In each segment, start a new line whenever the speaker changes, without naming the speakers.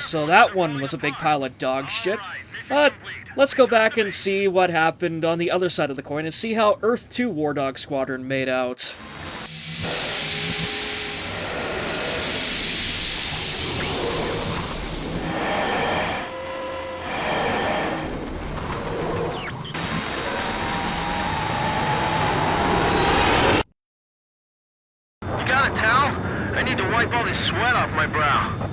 So that one was a big pile of dog shit. But let's go back and see what happened on the other side of the coin and see how Earth 2 War Dog Squadron made out.
You got a towel? I need to wipe all this sweat off my brow.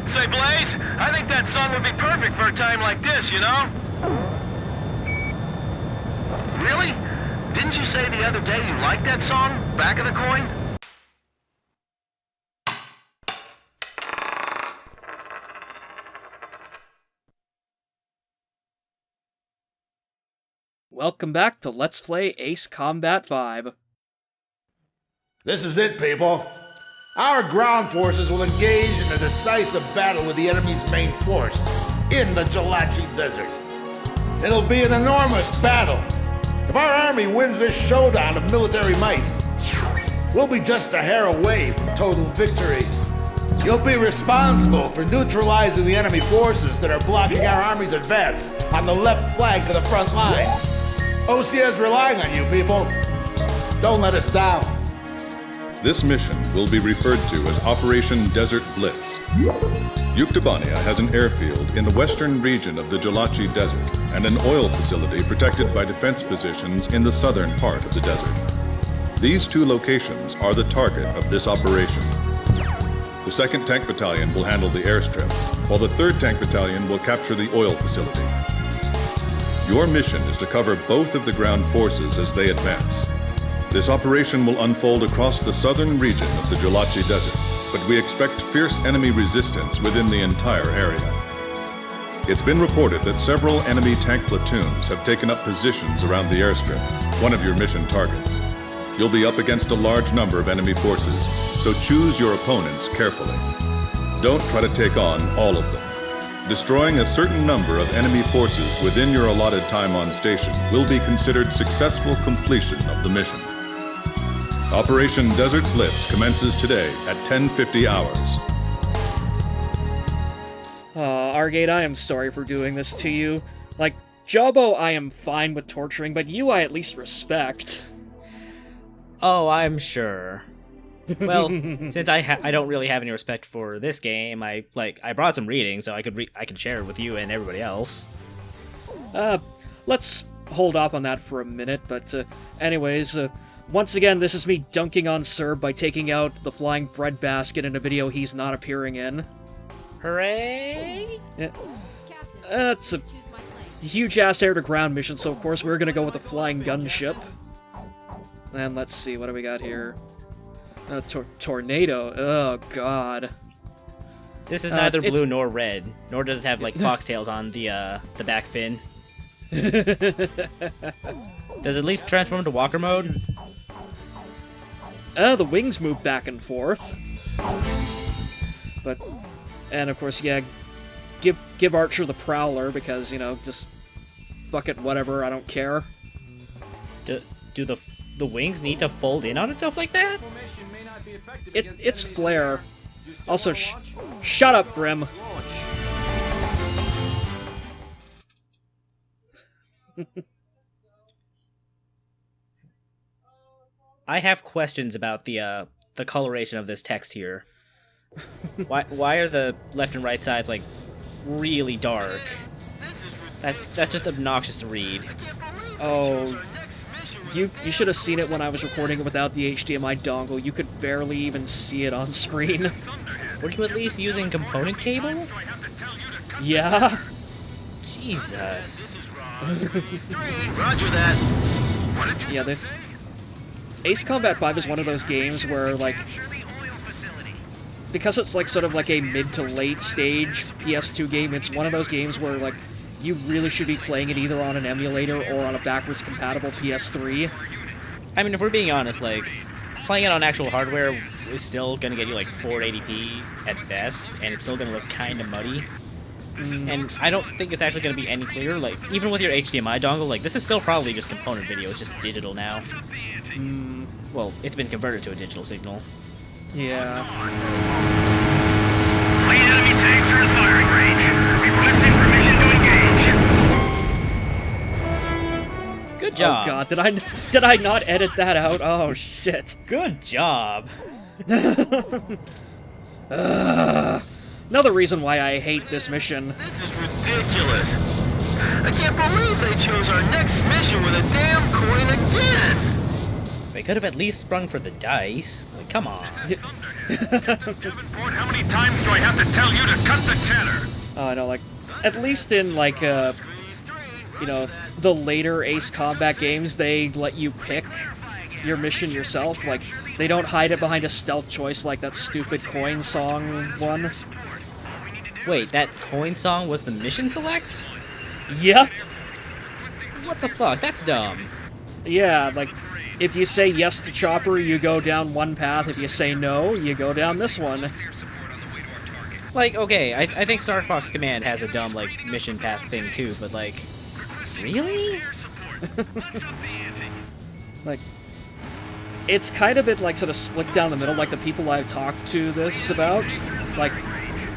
Say, Blaze, I think that song would be perfect for a time like this, you know? Really? Didn't you say the other day you liked that song, Back of the Coin?
Welcome back to Let's Play Ace Combat 5.
This is it, people. Our ground forces will engage in a decisive battle with the enemy's main force in the Jilachi Desert. It'll be an enormous battle. If our army wins this showdown of military might, we'll be just a hair away from total victory. You'll be responsible for neutralizing the enemy forces that are blocking our army's advance on the left flank of the front line. OCS relying on you, people. Don't let us down.
This mission will be referred to as Operation Desert Blitz. Yuktobania has an airfield in the western region of the Jilachi Desert and an oil facility protected by defense positions in the southern part of the desert. These two locations are the target of this operation. The 2nd Tank Battalion will handle the airstrip, while the 3rd Tank Battalion will capture the oil facility. Your mission is to cover both of the ground forces as they advance. This operation will unfold across the southern region of the Jilachi Desert, but we expect fierce enemy resistance within the entire area. It's been reported that several enemy tank platoons have taken up positions around the airstrip, one of your mission targets. You'll be up against a large number of enemy forces, so choose your opponents carefully. Don't try to take on all of them. Destroying a certain number of enemy forces within your allotted time on station will be considered successful completion of the mission. Operation Desert Blitz commences today at 10:50 hours.
Argate, I am sorry for doing this to you. Like, Jobbo I am fine with torturing, but you I at least respect.
Oh, I'm sure. Well, since I don't really have any respect for this game, I brought some reading so I could share it with you and everybody else.
Let's hold off on that for a minute, but anyways, once again, this is me dunking on Serb by taking out the flying bread basket in a video he's not appearing in.
Hooray!
Yeah. It's a huge-ass air-to-ground mission, so of course we're gonna go with the flying gunship. And let's see, what do we got here? Tornado. Oh, God.
This is neither blue nor red, nor does it have, like, foxtails on the back fin. Does it at least transform to walker mode?
The wings move back and forth. But, and of course, yeah, give Archer the Prowler, because, you know, just fuck it, whatever, I don't care.
Do the wings need to fold in on itself like that?
It's flare. Also, shut up, Grim.
I have questions about the coloration of this text here. Why are the left and right sides like really dark? That's just obnoxious to read.
Oh, you should have seen it when I was recording it without the HDMI dongle. You could barely even see it on screen.
Were you at least using component cable?
Yeah.
Jesus.
Roger that.
Yeah, Ace Combat 5 is one of those games where, like, because it's like sort of like a mid to late stage PS2 game, it's one of those games where, like, you really should be playing it either on an emulator or on a backwards compatible PS3.
I mean, if we're being honest, like, playing it on actual hardware is still gonna get you like 480p at best, and it's still gonna look kinda muddy. And I don't think it's actually going to be any clearer. Like, even with your HDMI dongle, like, this is still probably just component video. It's just digital now. Well, it's been converted to a digital signal.
Yeah.
Fleet enemy tanks are in firing range. Requesting permission to engage.
Good job.
Oh god, did I not edit that out? Oh shit.
Good job.
Another reason why I hate this mission.
This is ridiculous. I can't believe they chose our next mission with a damn coin again.
They could have at least sprung for the dice. Like, come on.
How many times do I have to tell you to cut the chatter?
Oh, I know, like, at least in, like, you know, the later Ace Combat games, they let you pick your mission yourself. Like, they don't hide it behind a stealth choice like that stupid coin song one.
Wait, that coin song was the mission select?
Yep.
What the fuck? That's dumb.
Yeah, like, if you say yes to Chopper, you go down one path. If you say no, you go down this one.
Like, okay, I think Star Fox Command has a dumb, like, mission path thing too, but, like, really?
Like, it's kind of bit, like, sort of split down the middle, like the people I've talked to this about. Like,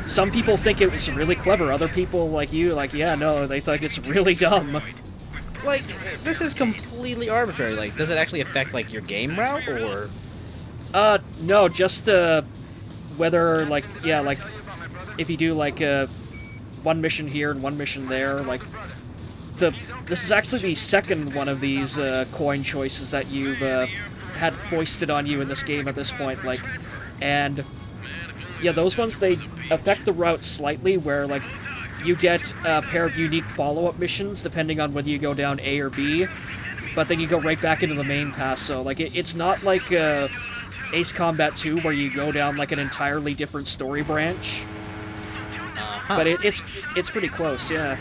some people think it was really clever, other people, like you, like, yeah, no, they think it's really dumb.
Like, this is completely arbitrary. Like, does it actually affect, like, your game route, or...?
No, just, whether, like, yeah, like, if you do, like, one mission here and one mission there, like, this is actually the second one of these, coin choices that you've, had foisted on you in this game at this point, like, and, yeah, those ones, they affect the route slightly, where, like, you get a pair of unique follow-up missions, depending on whether you go down A or B, but then you go right back into the main path, so, like, it's not like, Ace Combat 2, where you go down, like, an entirely different story branch, but it's pretty close, yeah.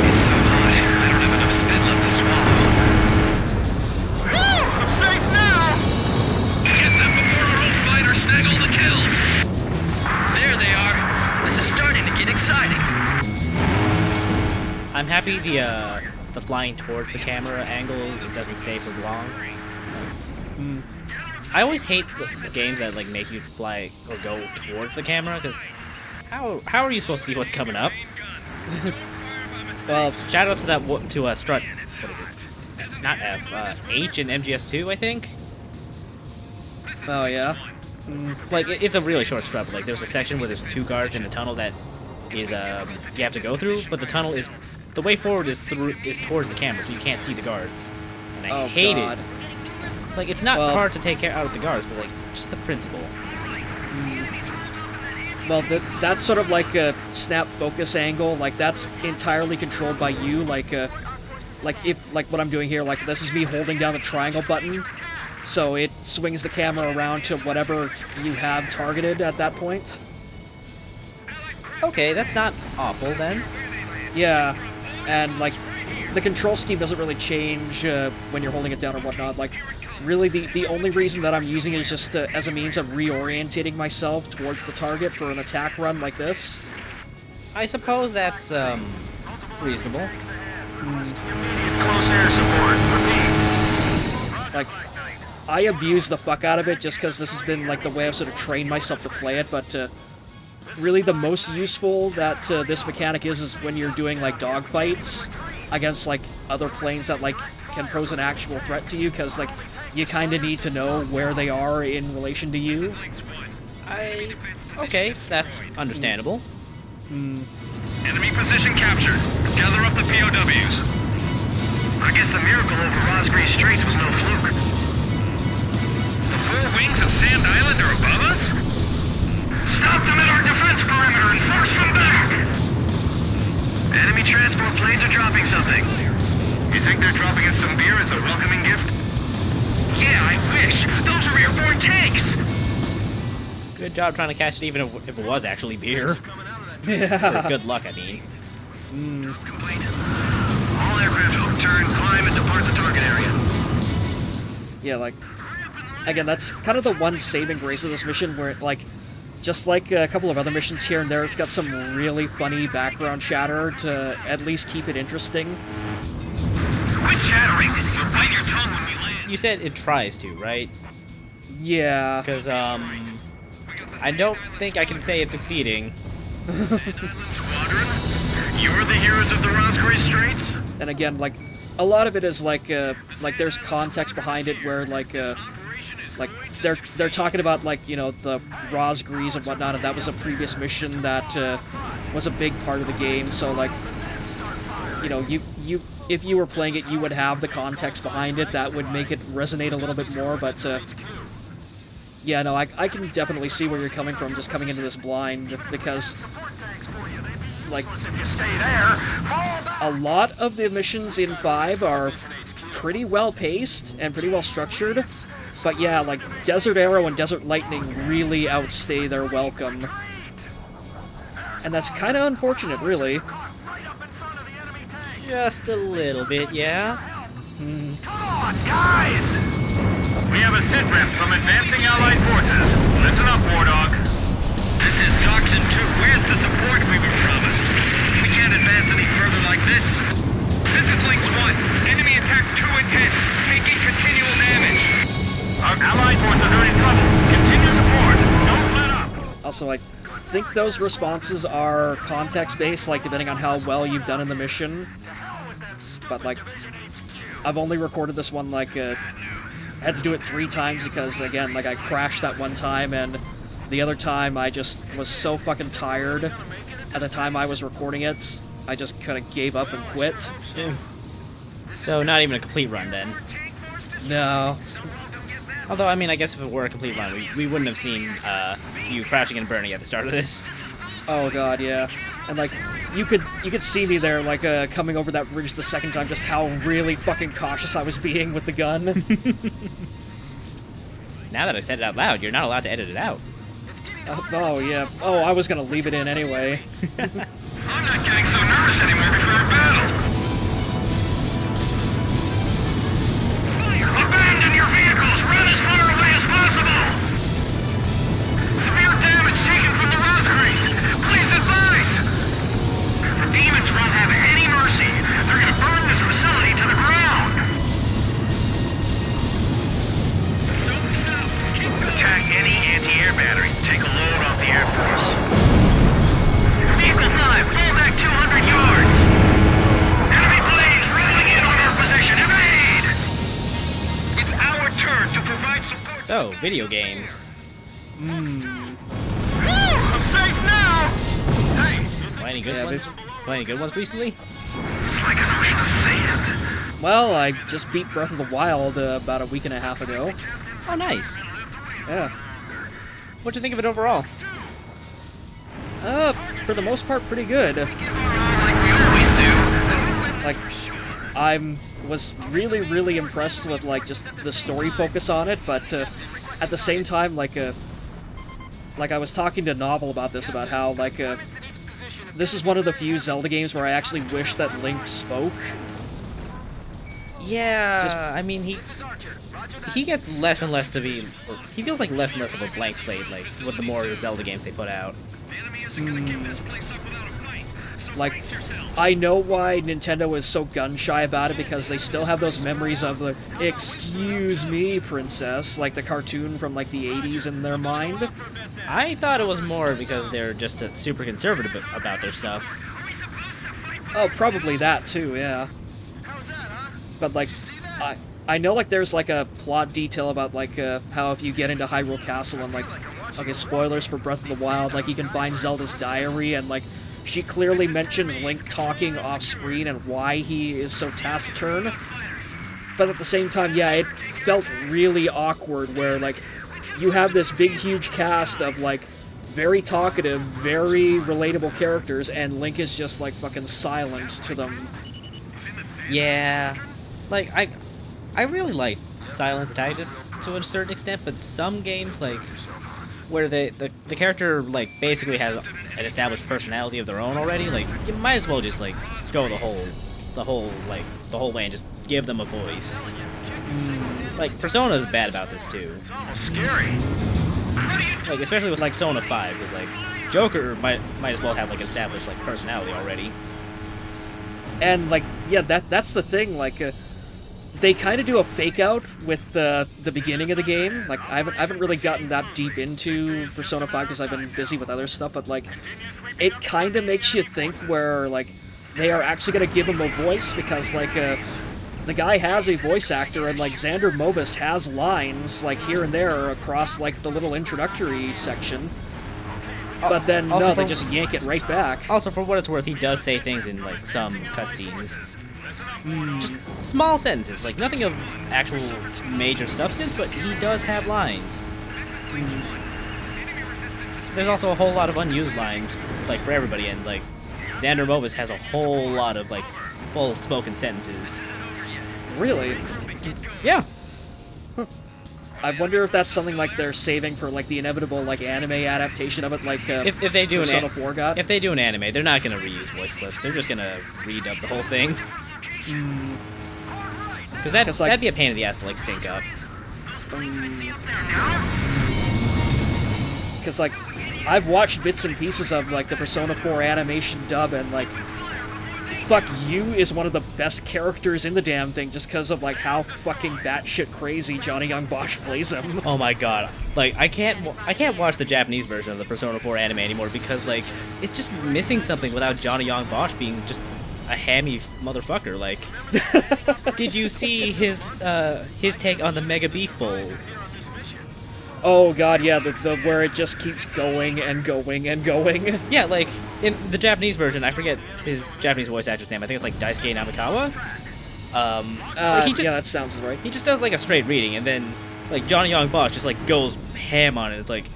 It's so hot. I don't have enough spit left to swallow. Woo! I'm safe now! Get them before our own fighters snag all the kills! There they are. This is starting to get exciting.
I'm happy the flying towards the camera angle, it doesn't stay for long. I always hate the games that, like, make you fly or go towards the camera, because how are you supposed to see what's coming up? Well, shout out to that Strut. What is it? Not F. H in MGS2, I think.
Oh yeah.
Like, it's a really short strut, but, like, there's a section where there's two guards in a tunnel that is you have to go through, but the tunnel is, the way forward is towards the camera, so you can't see the guards. And I hate it. Like, it's not hard to take out of the guards, but, like, just the principle.
Well, that's sort of like a snap focus angle. Like, that's entirely controlled by you. Like if, like, what I'm doing here, like, this is me holding down the triangle button, so it swings the camera around to whatever you have targeted at that point.
Okay, that's not awful, then.
Yeah, and, like, the control scheme doesn't really change when you're holding it down or whatnot. Like, really, the only reason that I'm using it is just as a means of reorientating myself towards the target for an attack run like this.
I suppose that's, reasonable.
Immediate close air support. Repeat.
Like, I abuse the fuck out of it just because this has been, like, the way I've sort of trained myself to play it, but, really the most useful that this mechanic is when you're doing, like, dogfights against, like, other planes that, like, can pose an actual threat to you, because, like, you kind of need to know where they are in relation to you.
Okay, that's understandable.
Enemy position captured. Gather up the POWs. I guess the miracle over Rosgray Straits was no fluke. The four wings of Sand Island are above us? Stop them at our defense perimeter and force them back! Enemy transport planes are dropping something. You think they're dropping us some beer as a welcoming gift? Yeah, I wish! Those are airborne tanks!
Good job trying to catch it, even if it was actually beer.
Yeah.
Or good luck, I mean.
Complete. All aircraft hook, turn, climb, and depart the target area.
Yeah, like, again, that's kind of the one saving grace of this mission, where, like, just like a couple of other missions here and there, it's got some really funny background chatter to at least keep it interesting.
Quit chattering! You'll bite your tongue when we land.
You said it tries to, right?
Yeah.
Because, I don't think I can say it's succeeding.
Squadron, you're the heroes of the Rosgray Straits?
And again, like, a lot of it is like there's context behind it where, like they're talking about, like, you know, the Rosgrees and whatnot, and that was a previous mission that was a big part of the game, so, like, you know, you if you were playing it, you would have the context behind it that would make it resonate a little bit more, but, yeah, no, I can definitely see where you're coming from, just coming into this blind, because, like, a lot of the missions in 5 are pretty well paced and pretty well structured, but yeah, like, Desert Arrow and Desert Lightning really outstay their welcome. And that's kind of unfortunate, really.
Just a little bit, yeah?
Come on, guys! We have a sitrep from advancing Allied forces. Listen up, War Dog. This is Toxin 2. Where's the support we were promised? We can't advance any further like this. This is Lynx 1. Enemy attack 2 intense. Taking continual damage. Our Allied forces are in trouble. Continue support. Don't let up.
Also, I think those responses are context-based, like, depending on how well you've done in the mission. But, like, I've only recorded this one, like, had to do it 3 times because, again, like, I crashed that one time, and the other time I just was so fucking tired at the time I was recording it, I just kind of gave up and quit.
So not even a complete run, then?
No.
Although, I mean, I guess if it were a complete run, we wouldn't have seen you crashing and burning at the start of this.
Oh god, yeah. And, like, you could see me there, like, coming over that ridge the second time, just how really fucking cautious I was being with the gun.
Now that I've said it out loud, you're not allowed to edit it out.
Oh, yeah. Oh, I was gonna leave it in anyway.
I'm not getting so nervous anymore before a battle. Abandon your vehicles! Run as far away as possible! Severe damage taken from the Rosgrees! Please advise! The demons won't have any mercy! They're gonna burn this facility to the ground! Don't stop! Keep going! Attack any anti-air battery. Take a load off the Air Force. Vehicle 5, fall back 200 yards! Enemy planes rolling in on our position! Evade! It's our turn to provide support.
So, video games.
I'm safe now! Hey!
Play any good ones? Play any good ones recently?
It's like an ocean of sand.
Well, I just beat Breath of the Wild about a week and a half ago.
Oh, nice.
Yeah.
What'd you think of it overall?
For the most part, pretty good.
Like we always do.
Like, I was really, really impressed with, like, just the story focus on it, but at the same time, like I was talking to Novel about this, about how, like, this is one of the few Zelda games where I actually wish that Link spoke.
Yeah, I mean, he gets less and less to be... Or he feels like less and less of a blank slate, like, with the more Zelda games they put out.
Like, I know why Nintendo is so gun-shy about it, because they still have those memories of the "Excuse me, princess," like the cartoon from, like, the 80s in their mind.
I thought it was more because they're just super conservative about their stuff.
Oh, probably that too, yeah. But, like, I know, like, there's, like, a plot detail about, like, how if you get into Hyrule Castle and, like, okay, spoilers for Breath of the Wild, like, you can find Zelda's diary, and, like, she clearly mentions Link talking off-screen and why he is so taciturn. But at the same time, yeah, it felt really awkward where, like, you have this big, huge cast of, like, very talkative, very relatable characters, and Link is just, like, fucking silent to them.
Yeah. Like, I really like silent protagonists to a certain extent, but some games, like, where the character, like, basically has an established personality of their own already, like, you might as well just, like, go the whole way and just give them a voice. Like, Persona's bad about this too.
It's almost scary.
Like, especially with like Persona 5, because like Joker might as well have like established like personality already.
And like, yeah, that's the thing. Like, they kind of do a fake out with the beginning of the game. Like, I haven't really gotten that deep into Persona 5 because I've been busy with other stuff. But like, it kind of makes you think where like they are actually gonna give him a voice because like the guy has a voice actor and like Xander Mobus has lines like here and there across like the little introductory section. But then
Also
no,
for-
they just yank it right back.
Also, for what it's worth, he does say things in like some cutscenes. Just small sentences, like nothing of actual major substance, but he does have lines. There's also a whole lot of unused lines, like for everybody, and like Xander Mobus has a whole lot of like full spoken sentences.
Really?
Yeah.
I wonder if that's something like they're saving for like the inevitable like anime adaptation of it, like
If they do
Persona 4 got.
if they do an anime, they're not gonna reuse voice clips. They're just gonna redub the whole thing. Because
like-
that'd be a pain in the ass to like sync up.
Because like I've watched bits and pieces of like the Persona 4 animation dub, and like fuck you is one of the best characters in the damn thing just because of like how fucking batshit crazy Johnny Young Bosch plays him.
Oh my god! Like I can't watch the Japanese version of the Persona 4 anime anymore because like it's just missing something without Johnny Young Bosch being just a hammy motherfucker. Like, did you see his take on the Mega Beef Bowl?
Oh god, yeah, the where it just keeps going and going and going.
Yeah, like in the Japanese version, I forget his Japanese voice actor's name. I think it's like Daisuke Namikawa. He just,
yeah, that sounds right.
He just does like a straight reading, and then like Johnny Young Bosch just like goes ham on it. It's like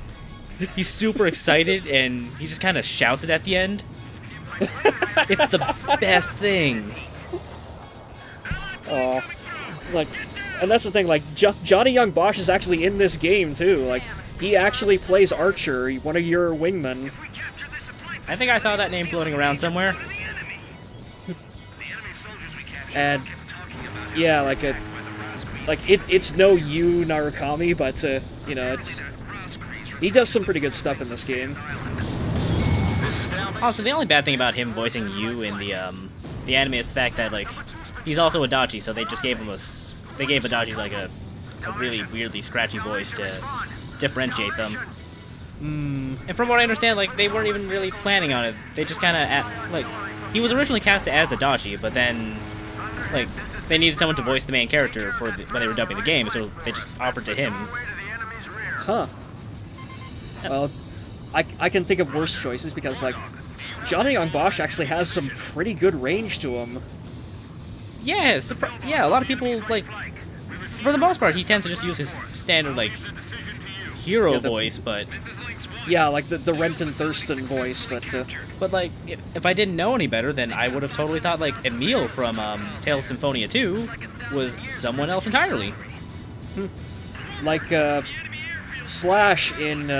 he's super excited, and he just kind of shouts it at the end. It's the best thing.
Oh, like, and that's the thing. Like, Johnny Young Bosch is actually in this game too. Like, he actually plays Archer, one of your wingmen.
I think I saw that name floating around somewhere.
And yeah, it's no Yu Narukami, but you know, he does some pretty good stuff in this game.
Also, the only bad thing about him voicing you in the anime is the fact that like he's also Adachi, so they just gave him they gave Adachi like a really weirdly scratchy voice to differentiate them. And from what I understand, like they weren't even really planning on it. They just kind of like he was originally cast as Adachi, but then like they needed someone to voice the main character when they were dubbing the game, so they just offered to him.
Huh. Well, I can think of worse choices because like Johnny Young Bosch actually has some pretty good range to him.
Yeah, yeah. A lot of people like, for the most part, he tends to just use his standard like hero voice, but
yeah, like the Renton Thurston voice,
but like if I didn't know any better, then I would have totally thought like Emil from Tales of Symphonia 2 was someone else entirely.
Like Slash in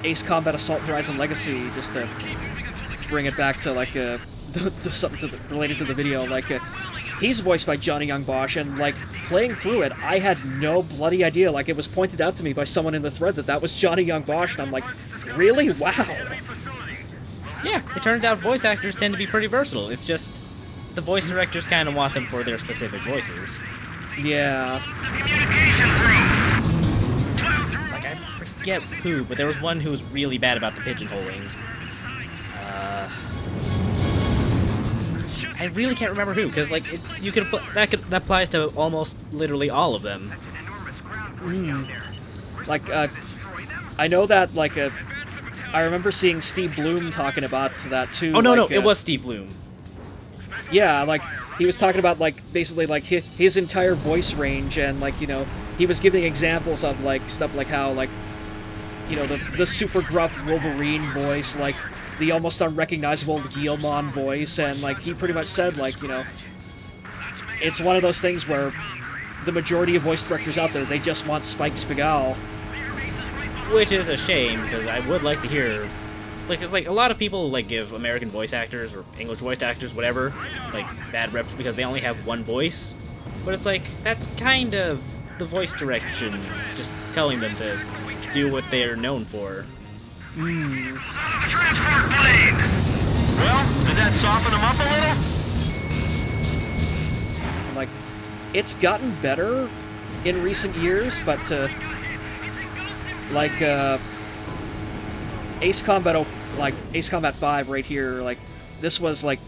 Ace Combat Assault Horizon Legacy, just to bring it back to like something related to the video, like he's voiced by Johnny Young Bosch, and like playing through it, I had no bloody idea. Like it was pointed out to me by someone in the thread that was Johnny Young Bosch, and I'm like, really? Wow.
Yeah, it turns out voice actors tend to be pretty versatile. It's just the voice directors kind of want them for their specific voices.
Yeah.
Like I forget who, but there was one who was really bad about the pigeonholing. I really can't remember who, because like that applies to almost literally all of them.
Like I know that like I remember seeing Steve Bloom talking about that too.
Oh no,
like,
no, it was Steve Bloom.
Yeah, like he was talking about like basically like his entire voice range, and like, you know, he was giving examples of like stuff like how like, you know, the super gruff Wolverine voice, like the almost unrecognizable Guilmon voice, and like he pretty much said like, you know, it's one of those things where the majority of voice directors out there, they just want Spike Spiegel.
Which is a shame, because I would like to hear, like, it's like a lot of people like give American voice actors or English voice actors, whatever, like bad reps because they only have one voice. But it's like that's kind of the voice direction, just telling them to do what they're known for.
Out of the transport plane! Well, did that soften him up a little?
Like, it's gotten better in recent years, but like Ace Combat Ace Combat 5 right here, like this was like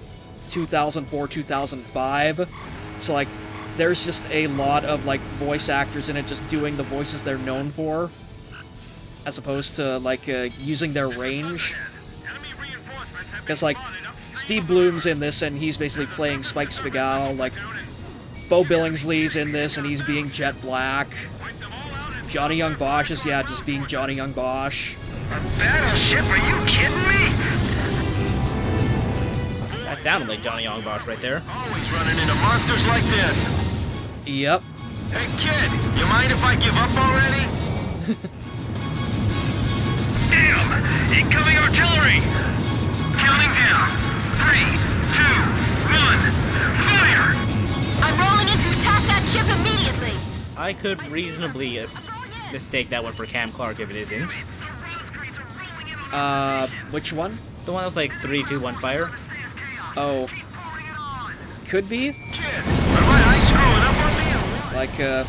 2004, 2005. So like there's just a lot of like voice actors in it just doing the voices they're known for, as opposed to like using their range. Because like Steve Bloom's in this and he's basically playing Spike Spiegel, like Bo Billingsley's in this and he's being Jet Black. Johnny Young Bosch is just being Johnny Young Bosch.
A battleship? Are you kidding me?
That sounded like Johnny Young Bosch right there.
Always running into monsters like this.
Yep.
Hey kid, you mind if I give up already? Damn! Incoming artillery! Counting down. 3, 2, 1, fire!
I'm rolling in to attack that ship immediately.
I could reasonably mistake that one for Cam Clark if it isn't.
Which one?
The one that was like 3, 2, 1, fire.
Oh. Could be.
Kid, am I screwing up on me or what?
Like,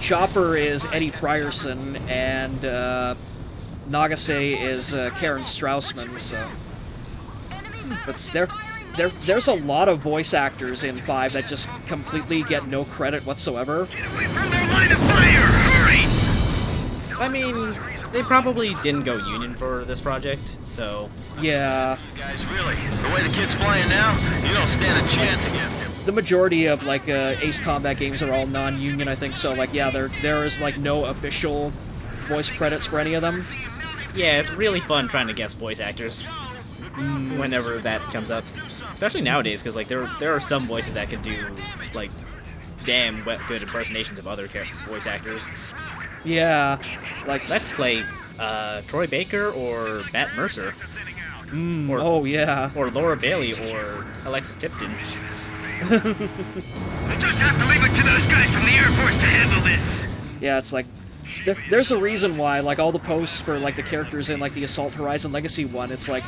Chopper is Eddie Frierson, and, Nagase is, Karen Straussman, so... But there's a lot of voice actors in 5 that just completely get no credit whatsoever.
Get away from their line of fire! Hurry!
I mean, they probably didn't go union for this project, so...
Yeah.
You guys, really, the way the kid's flying now, you don't stand a chance against him.
The majority of, like, Ace Combat games are all non-union, I think, so, like, yeah, there is, like, no official voice credits for any of them.
Yeah, it's really fun trying to guess voice actors whenever that comes up. Especially nowadays, because, like, there are some voices that could do, like, damn good impersonations of other voice actors.
Yeah, like...
Let's play Troy Baker or Matt Mercer. Or,
oh, yeah.
Or Laura Bailey or Alexis Tipton.
I just have to leave it to those guys from the Air Force to handle this.
Yeah, it's like... There's a reason why, like, all the posts for, like, the characters in, like, the Assault Horizon Legacy one, it's like,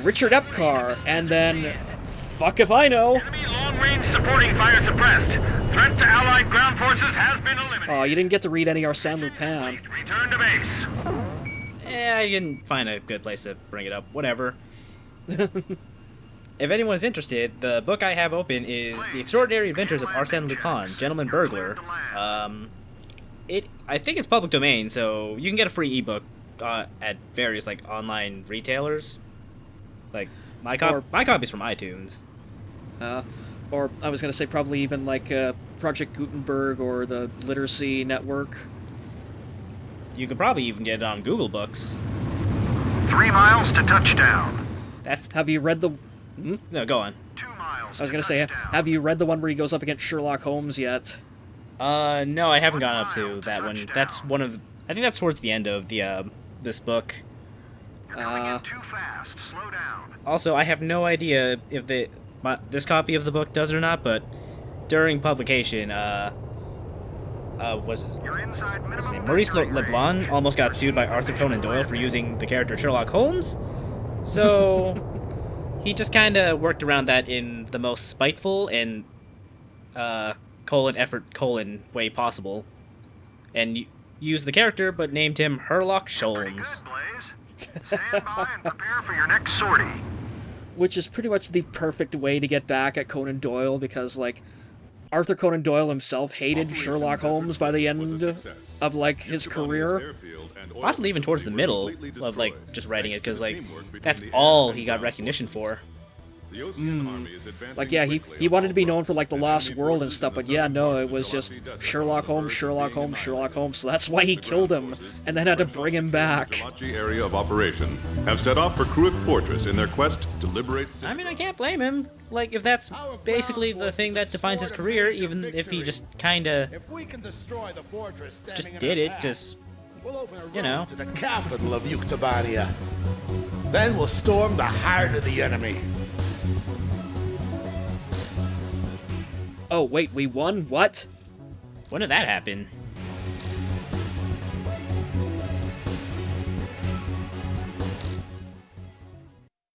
Richard Epcar, and then... Fuck if I know!
Enemy long-range supporting fire suppressed. Threat to Allied ground forces has been eliminated.
Oh, you didn't get to read any Arsène Lupin.
Return to base.
I didn't find a good place to bring it up. Whatever. If anyone's interested, the book I have open is The Extraordinary Adventures of Arsène Lupin, Gentleman Burglar. I think it's public domain, so you can get a free ebook at various, like, online retailers. Like, my copy's from iTunes.
Or I was gonna say probably even like Project Gutenberg or the Literacy Network.
You could probably even get it on Google Books.
3 miles to touchdown.
Have you read the...
No, go on.
2 miles.
I was gonna say, have you read the one where he goes up against Sherlock Holmes yet?
No, I haven't gone up to that one. That's one of... I think that's towards the end of the, this book.
Too fast. Slow down.
Also, I have no idea if this copy of the book does it or not, but during publication, what's his name? Maurice Leblanc almost got sued by Arthur Conan Doyle for using the character Sherlock Holmes. So he just kind of worked around that in the most spiteful and way possible, and used the character, but named him Herlock Sholmes.
Stand by and prepare for your next sortie.
Which is pretty much the perfect way to get back at Conan Doyle, because, like, Arthur Conan Doyle himself hated Sherlock Holmes by the end of, like, his career.
Possibly even towards the middle of, like, just writing it, because, like, that's all he got recognition for.
Like, yeah, he wanted to be known for, like, The Lost World and stuff, but yeah, no, it was just Sherlock Holmes, Sherlock Holmes, Sherlock Holmes, so that's why he killed him, and then had to bring him back.
Jilachi area of operation have set off for Kruik Fortress in their quest to liberate...
I mean, I can't blame him. Like, if that's basically the thing that defines his career, even if he just kinda... just did it, just... you know.
To the capital of Yuktobania. Then we'll storm the heart of the enemy.
Oh, wait, we won? What?
When did that happen?